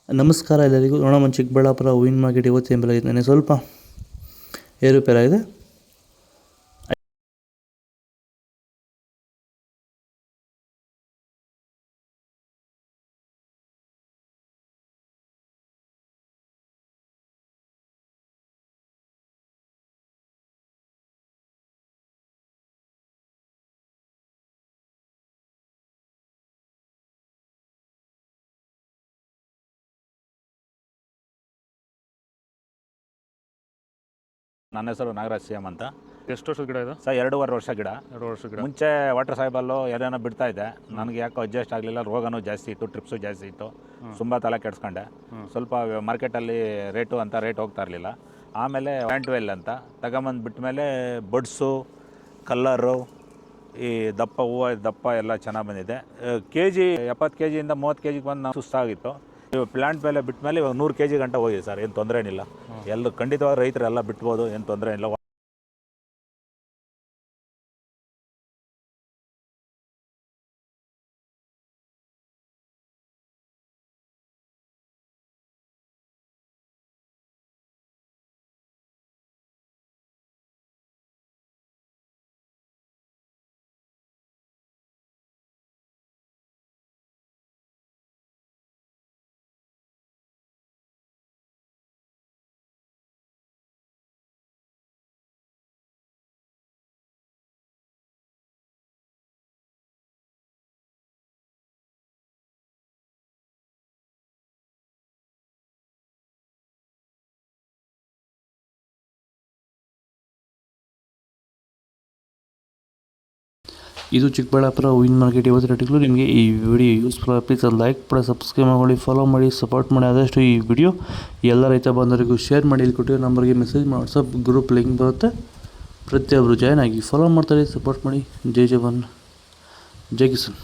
ನಮಸ್ಕಾರ ಎಲ್ಲರಿಗೂ. ನೋಡೋಣ ಚಿಕ್ಕಬಳ್ಳಾಪುರ ಹೂವಿನ ಮಾರ್ಕೆಟ್ ಇವತ್ತು ಏನು ಬೆಲೆ ಆಗಿದೆ. ಸ್ವಲ್ಪ ಏರುಪೇರಾಗಿದೆ. ನನ್ನ ಹೆಸರು ನಾಗರಾಜ್ ಸಿಎಂ ಅಂತ. ಎಷ್ಟು ವರ್ಷದ ಗಿಡ ಇದು? ಸರ್ 2.5 ವರ್ಷ ಗಿಡ. 2 ವರ್ಷದ ಗಿಡ. ಮುಂಚೆ ವಾಟರ್ ಸಾಯಿಬಲ್ಲು ಏನೇನೋ ಬಿಡ್ತಾ ಇದ್ದೆ. ನನಗೆ ಯಾಕೋ ಅಡ್ಜಸ್ಟ್ ಆಗಲಿಲ್ಲ. ರೋಗನೂ ಜಾಸ್ತಿ ಇತ್ತು, ಟ್ರಿಪ್ಸು ಜಾಸ್ತಿ ಇತ್ತು. ತುಂಬ ತಲೆ ಕೆಡಿಸ್ಕೊಂಡೆ. ಸ್ವಲ್ಪ ಮಾರ್ಕೆಟಲ್ಲಿ ರೇಟ್ ಹೋಗ್ತಾ ಇರಲಿಲ್ಲ. ಆಮೇಲೆ ವ್ಯಾಂಟ್ವೆಲ್ ಅಂತ ತಗೊಂಬಂದು ಬಿಟ್ಟ ಮೇಲೆ ಬಡ್ಸು, ಕಲ್ಲರು, ಈ ದಪ್ಪ ಹೂವು ದಪ್ಪ ಎಲ್ಲ ಚೆನ್ನಾಗಿ ಬಂದಿದೆ. ಕೆಜಿ 70 kg 30 kg ಬಂದು ನಾವು ಸುಸ್ತಾಗಿತ್ತು. ಇವಾಗ ಪ್ಲಾಂಟ್ ಮೇಲೆ ಬಿಟ್ಟ ಮೇಲೆ ಇವಾಗ 100 kg ಗಂಟ ಹೋಗಿದೆ ಸರ್. ಏನು ತೊಂದರೆ ಏನಿಲ್ಲ. ಎಲ್ಲರೂ ಖಂಡಿತವಾಗಿ ರೈತರೆಲ್ಲ ಬಿಟ್ಬೋದು, ಏನು ತೊಂದರೆ ಇಲ್ಲ. ಇದು ಚಿಕ್ಕಬಳ್ಳಾಪುರ ಹೂವಿನ ಮಾರ್ಕೆಟ್ ಇವತ್ತು ರೇಟ್ಗಳು. ನಿಮಗೆ ಈ ವಿಡಿಯೋ ಯೂಸ್ಫುಲ್ ಪ್ಲೀಸ್ ಲೈಕ್ ಮಾಡಿ, ಸಬ್ಸ್ಕ್ರೈಬ್ ಮಾಡಿ, ಫಾಲೋ ಮಾಡಿ, ಸಪೋರ್ಟ್ ಮಾಡಿ. ಆದಷ್ಟು ಈ ವಿಡಿಯೋ ಎಲ್ಲ ರೈತ ಬಾಂಧವರಿಗೂ ಶೇರ್ ಮಾಡಿ. ಇಲ್ಲಿ ಕೊಟ್ಟಿರೋ ನಂಬರ್ಗೆ ಮೆಸೇಜ್ ಮಾಡಿ, ವಾಟ್ಸಪ್ ಗ್ರೂಪ್ ಲಿಂಕ್ ಬರುತ್ತೆ. ಪ್ರತಿಯೊಬ್ಬರು ಜಾಯ್ನ್ ಆಗಿ ಫಾಲೋ ಮಾಡ್ತಾರೆ, ಸಪೋರ್ಟ್ ಮಾಡಿ. ಜೈ ಜವಾನ್, ಜೈ ಕಿಸಾನ್.